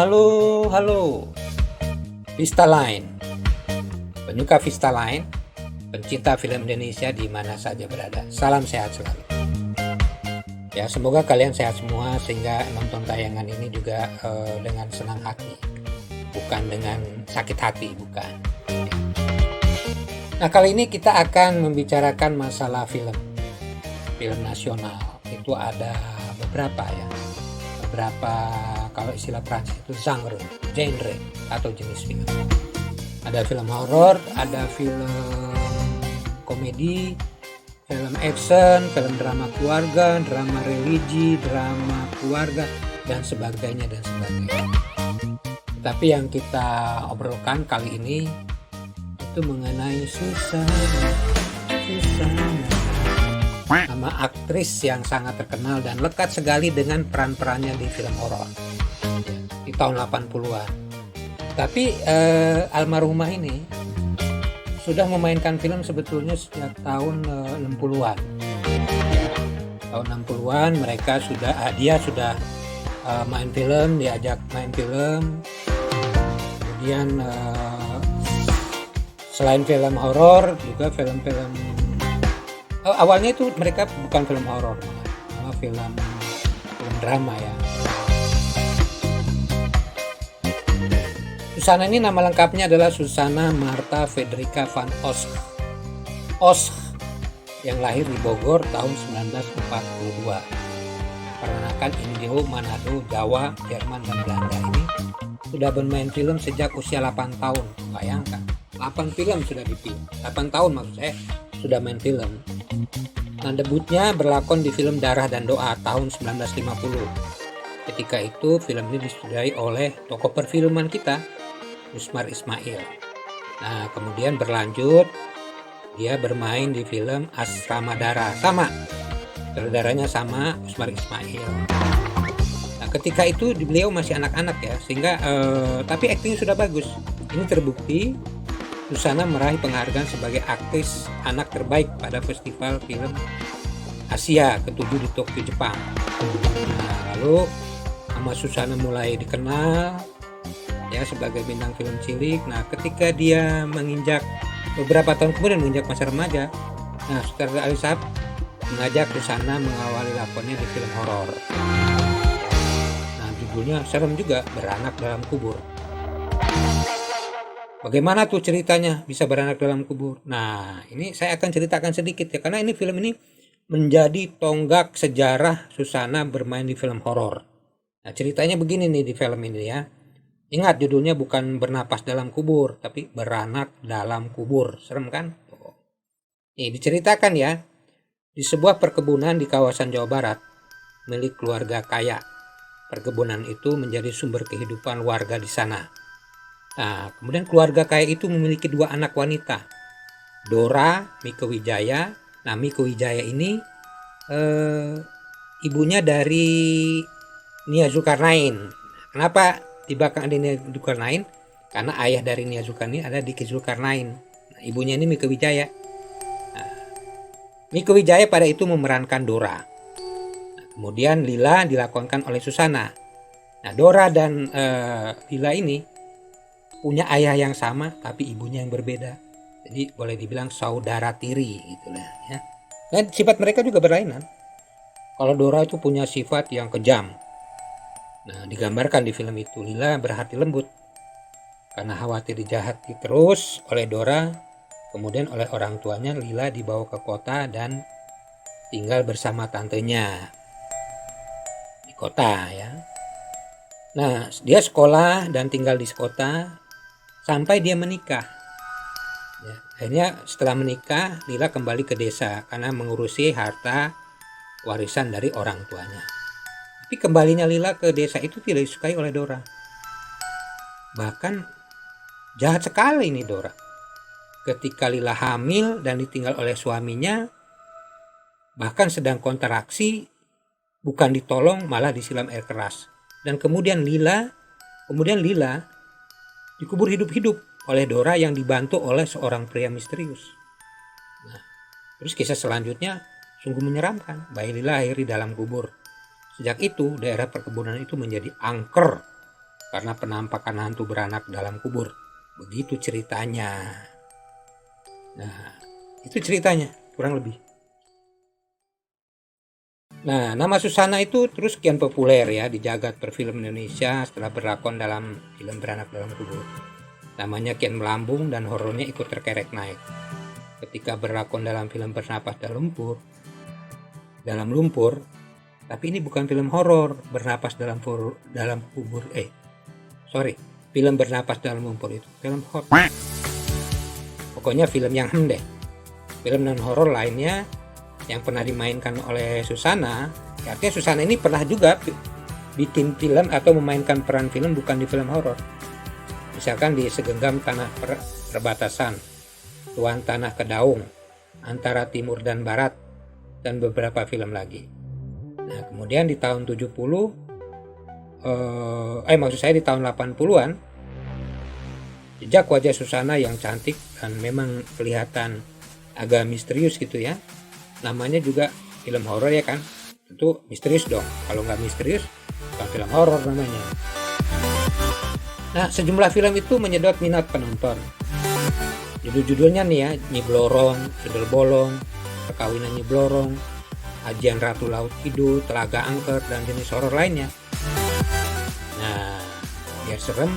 Halo. Vista Line. Penyuka Vista Line, pencinta film Indonesia di mana saja berada. Salam sehat selalu. Ya, semoga kalian sehat semua sehingga nonton tayangan ini juga dengan senang hati. Bukan dengan sakit hati, bukan. Nah, kali ini kita akan membicarakan masalah film nasional. Itu ada beberapa ya. Kalau istilah Prancis itu genre atau jenis film. Ada film horor, ada film komedi, film action, film drama keluarga, drama religi, drama keluarga, dan sebagainya. Tapi yang kita obrolkan kali ini itu mengenai Susana. Nama aktris yang sangat terkenal dan lekat sekali dengan peran-perannya di film horor di tahun 80-an. Tapi almarhumah ini sudah memainkan film sebetulnya sejak tahun 60-an. Tahun 60-an dia sudah main film, diajak main film. Kemudian selain film horor juga film-film awalnya itu mereka bukan film horor, malah film drama ya. Susana ini nama lengkapnya adalah Susana Martha Frederica van Osch yang lahir di Bogor tahun 1942. Peranakan Indo, Manado, Jawa, Jerman, dan Belanda. Ini sudah bermain film sejak usia 8 tahun. Bayangkan, 8 film sudah dipilih. 8 tahun maksud saya sudah main film. Nah, debutnya berlakon di film Darah dan Doa tahun 1950. Ketika itu film ini disutradai oleh tokoh perfilman kita, Usmar Ismail. Nah, kemudian berlanjut dia bermain di film Asrama Darah, sama sutradaranya sama Usmar Ismail. Nah, ketika itu beliau masih anak-anak ya, sehingga tapi aktingnya sudah bagus. Ini terbukti Susana meraih penghargaan sebagai aktris anak terbaik pada Festival Film Asia ke-7 di Tokyo, Jepang. Nah, lalu nama Susana mulai dikenal ya sebagai bintang film cilik. Nah, ketika dia menginjak beberapa tahun kemudian menginjak masa remaja, nah sutradara Ali Shahab mengajak Susana mengawali lakonnya di film horor. Nah, judulnya serem juga, Beranak Dalam Kubur. Bagaimana tuh ceritanya bisa beranak dalam kubur? Nah, ini saya akan ceritakan sedikit ya, karena film ini menjadi tonggak sejarah Susana bermain di film horor. Nah, ceritanya begini nih di film ini ya. Ingat, judulnya bukan Bernapas Dalam Kubur, tapi Beranak Dalam Kubur. Serem kan? Ini diceritakan ya, di sebuah perkebunan di kawasan Jawa Barat milik keluarga kaya. Perkebunan itu menjadi sumber kehidupan warga di sana. Nah, kemudian keluarga kaya itu memiliki 2 anak wanita, Dora, Mieke Wijaya. Nah, Mieke Wijaya ini ibunya dari Nia Zulkarnain. Kenapa di belakang ada Nia Zulkarnain? Karena ayah dari Nia Zulkarnain ada Diki Zulkarnain. Nah, ibunya ini Mieke Wijaya. Nah, Mieke Wijaya pada itu memerankan Dora. Nah, kemudian Lila dilakonkan oleh Susana. Nah, Dora dan Lila ini punya ayah yang sama tapi ibunya yang berbeda, jadi boleh dibilang saudara tiri gitulah ya. Dan sifat mereka juga berlainan. Kalau Dora itu punya sifat yang kejam. Nah, digambarkan di film itu Lila berhati lembut karena khawatir dijahati terus oleh Dora. Kemudian oleh orang tuanya Lila dibawa ke kota dan tinggal bersama tantenya di kota ya. Nah, dia sekolah dan tinggal di kota sampai dia menikah. Ya, akhirnya setelah menikah, Lila kembali ke desa karena mengurusi harta warisan dari orang tuanya. Tapi kembalinya Lila ke desa itu tidak disukai oleh Dora. Bahkan jahat sekali ini Dora. Ketika Lila hamil dan ditinggal oleh suaminya, bahkan sedang kontraksi, bukan ditolong malah disiram air keras. Dan kemudian Lila dikubur hidup-hidup oleh Dora yang dibantu oleh seorang pria misterius. Nah, terus kisah selanjutnya sungguh menyeramkan. Bayi Lila lahir di dalam kubur. Sejak itu daerah perkebunan itu menjadi angker karena penampakan hantu beranak dalam kubur. Begitu ceritanya. Nah, itu ceritanya kurang lebih. Nah, nama Susana itu terus kian populer ya di jagat perfilm Indonesia setelah berlakon dalam film Beranak dalam Kubur. Namanya kian melambung dan horornya ikut terkerek naik. Ketika berlakon dalam film Bernapas dalam lumpur, tapi ini bukan film horor, Bernapas dalam kubur. Film Bernapas dalam lumpur itu film horor. Pokoknya film yang deh. Film non horor lainnya yang pernah dimainkan oleh Susana, artinya Susana ini pernah juga bikin film atau memainkan peran film bukan di film horor. Misalkan di Segenggam Tanah Perbatasan, Tuan Tanah Kedaung, Antara Timur dan Barat, dan beberapa film lagi. Nah, kemudian di tahun 80-an, jejak wajah Susana yang cantik dan memang kelihatan agak misterius gitu ya. Namanya juga film horor ya kan, tentu misterius dong. Kalau nggak misterius bukan film horor namanya. Nah, sejumlah film itu menyedot minat penonton. Judul-judulnya nih ya, Nyi Blorong, Sundel Bolong, Perkawinan Nyi Blorong, Ajian Ratu Laut Kidul, Telaga Angker, dan jenis horor lainnya. Nah, biar serem,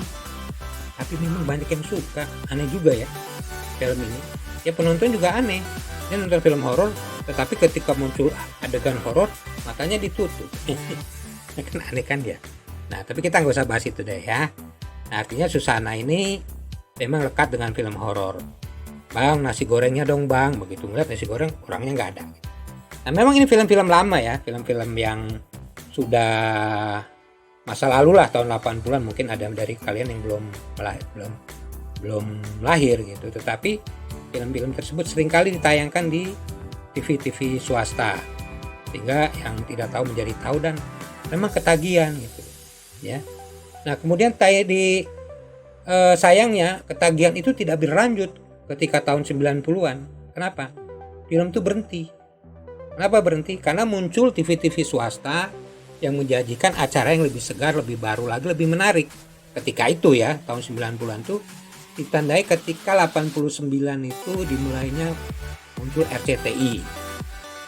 tapi memang banyak yang suka. Aneh juga ya film ini. Ya penonton juga aneh. Dia nonton film horor, tetapi ketika muncul adegan horor, matanya ditutup. Kan aneh kan ya. Nah, tapi kita nggak usah bahas itu deh ya. Nah, artinya Susana ini memang lekat dengan film horor. Bang, nasi gorengnya dong bang. Begitu ngeliat nasi goreng, orangnya nggak ada. Nah, memang ini film-film lama ya, film-film yang sudah masa lalu lah, tahun 80-an. Mungkin ada dari kalian yang belum lahir gitu. Tetapi film-film tersebut seringkali ditayangkan di TV-TV swasta, sehingga yang tidak tahu menjadi tahu dan memang ketagihan gitu ya. Nah, kemudian sayangnya ketagihan itu tidak berlanjut ketika tahun 90-an. Kenapa? Film itu berhenti. Kenapa berhenti? Karena muncul TV-TV swasta yang menjanjikan acara yang lebih segar, lebih baru lagi, lebih menarik. Ketika itu ya, tahun 90-an tuh ditandai ketika 89 itu dimulainya muncul RCTI.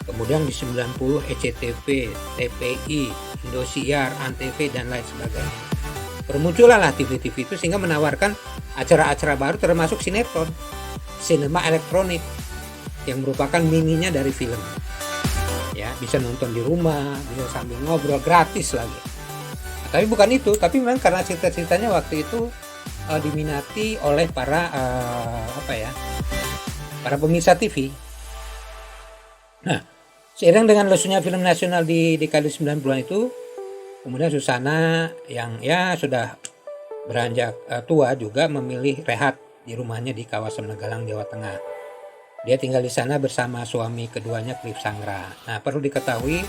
Kemudian di 90 ECTV, TPI, Indosiar, Antv, dan lain sebagainya. Bermunculanlah TV-TV itu sehingga menawarkan acara-acara baru termasuk sinetron, sinema elektronik yang merupakan mininya dari film. Ya, bisa nonton di rumah, bisa sambil ngobrol gratis lagi. Nah, tapi bukan itu, tapi memang karena cerita-ceritanya waktu itu diminati oleh para pemirsa TV. Nah, seiring dengan lesunya film nasional di dekade 90-an itu, kemudian Susana yang ya sudah beranjak tua juga memilih rehat di rumahnya di kawasan Negalang, Jawa Tengah. Dia tinggal di sana bersama suami keduanya, Cliff Sangra. Nah, perlu diketahui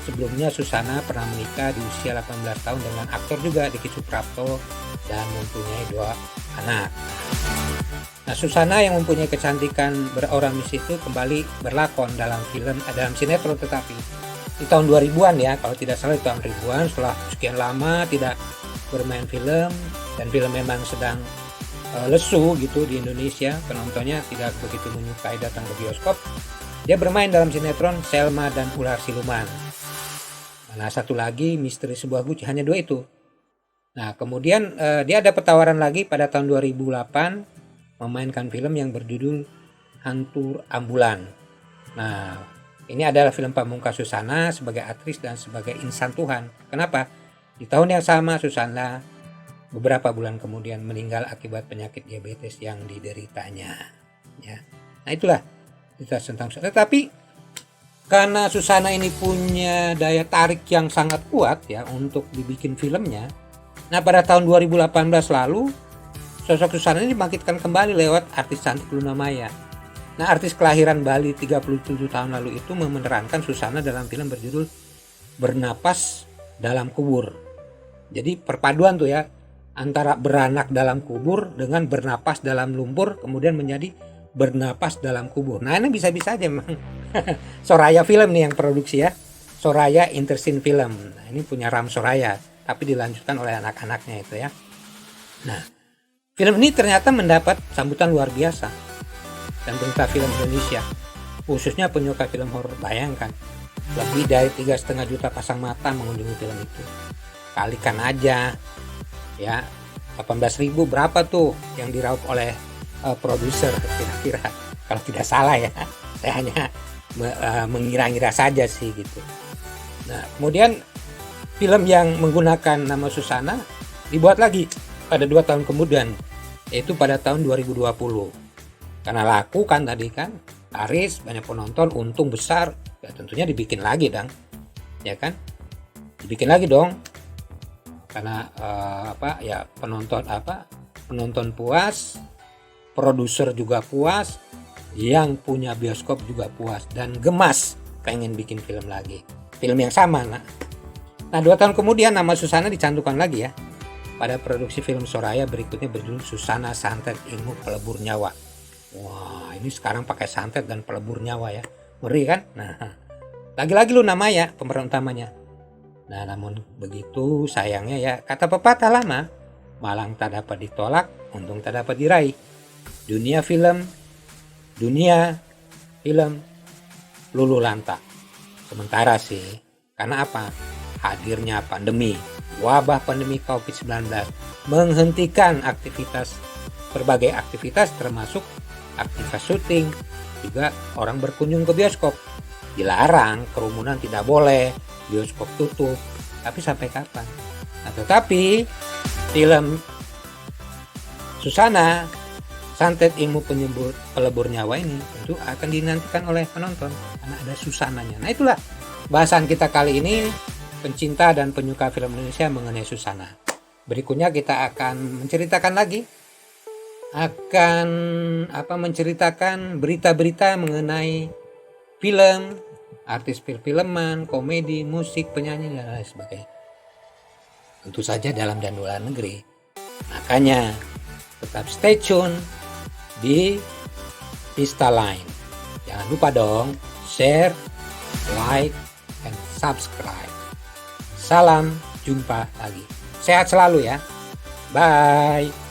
sebelumnya Susana pernah menikah di usia 18 tahun dengan aktor juga Diki Suprapto dan mempunyai 2 anak. Nah, Susana yang mempunyai kecantikan beraura mistis itu kembali berlakon dalam sinetron, tetapi di tahun 2000-an ya, kalau tidak salah di tahun 2000-an, setelah sekian lama tidak bermain film dan film memang sedang lesu gitu di Indonesia, penontonnya tidak begitu menyukai datang ke bioskop, dia bermain dalam sinetron Selma dan Ular Siluman. Nah, satu lagi Misteri Sebuah Guci, hanya 2 itu. Nah, kemudian dia ada tawaran lagi pada tahun 2008 memainkan film yang berjudul Hantu Ambulan. Nah, ini adalah film pamungkas Susana sebagai aktris dan sebagai insan Tuhan. Kenapa? Di tahun yang sama Susana beberapa bulan kemudian meninggal akibat penyakit diabetes yang dideritanya. Ya. Nah, itulah cerita tentang Susana. Tetapi karena Susana ini punya daya tarik yang sangat kuat ya untuk dibikin filmnya. Nah, pada tahun 2018 lalu sosok Susana ini dibangkitkan kembali lewat artis cantik Luna Maya. Nah, artis kelahiran Bali 37 tahun lalu itu memerankan Susana dalam film berjudul Bernapas Dalam Kubur. Jadi perpaduan tuh ya antara beranak dalam kubur dengan bernapas dalam lumpur, kemudian menjadi bernapas dalam kubur. Nah, ini bisa-bisa aja memang. Soraya Film nih yang produksi ya. Soraya Intersin Film. Nah, ini punya Ram Soraya. tapi dilanjutkan oleh anak-anaknya itu ya. Nah, film ini ternyata mendapat sambutan luar biasa dan penyuka film Indonesia, khususnya penyuka film horor. Bayangkan, lebih dari 3,5 juta pasang mata mengunjungi film itu. Kalikan aja ya, 18.000 berapa tuh yang diraup oleh produser kira-kira, kalau tidak salah ya. Saya hanya mengira-ngira saja sih gitu. Nah, kemudian film yang menggunakan nama Susana dibuat lagi pada 2 tahun kemudian, yaitu pada tahun 2020. Karena laku kan tadi kan, laris, banyak penonton, untung besar, ya tentunya dibikin lagi dong, ya kan? Dibikin lagi dong, karena penonton puas, produser juga puas, yang punya bioskop juga puas dan gemas pengen bikin film lagi, film yang sama. Nah 2 tahun kemudian nama Susana dicantumkan lagi ya pada produksi film Soraya berikutnya berjudul Susana Santet Ilmu Pelebur Nyawa. Wah, ini sekarang pakai santet dan pelebur nyawa ya, ngeri kan? Nah, lagi-lagi lu nama ya pemeran utamanya. Nah, namun begitu sayangnya ya, kata pepatah lama, malang tak dapat ditolak, untung tak dapat diraih. Dunia film luluh lantak. Sementara sih, karena apa? Hadirnya pandemi, wabah pandemi COVID-19 menghentikan berbagai aktivitas termasuk aktivitas syuting, juga orang berkunjung ke bioskop. Dilarang, kerumunan tidak boleh, bioskop tutup. Tapi sampai kapan? Nah, tetapi film Susana Santet Ilmu Pelebur Nyawa ini tentu akan dinantikan oleh penonton karena ada Susananya. Nah, itulah bahasan kita kali ini, pencinta dan penyuka film Indonesia mengenai Susana. Berikutnya kita akan menceritakan berita-berita mengenai film, artis perfilman, komedi, musik, penyanyi dan lain sebagainya. Tentu saja dalam dan luar negeri. Makanya tetap stay tune di Vista Line. Jangan lupa dong share, like, and subscribe. Salam jumpa lagi. Sehat selalu ya. Bye.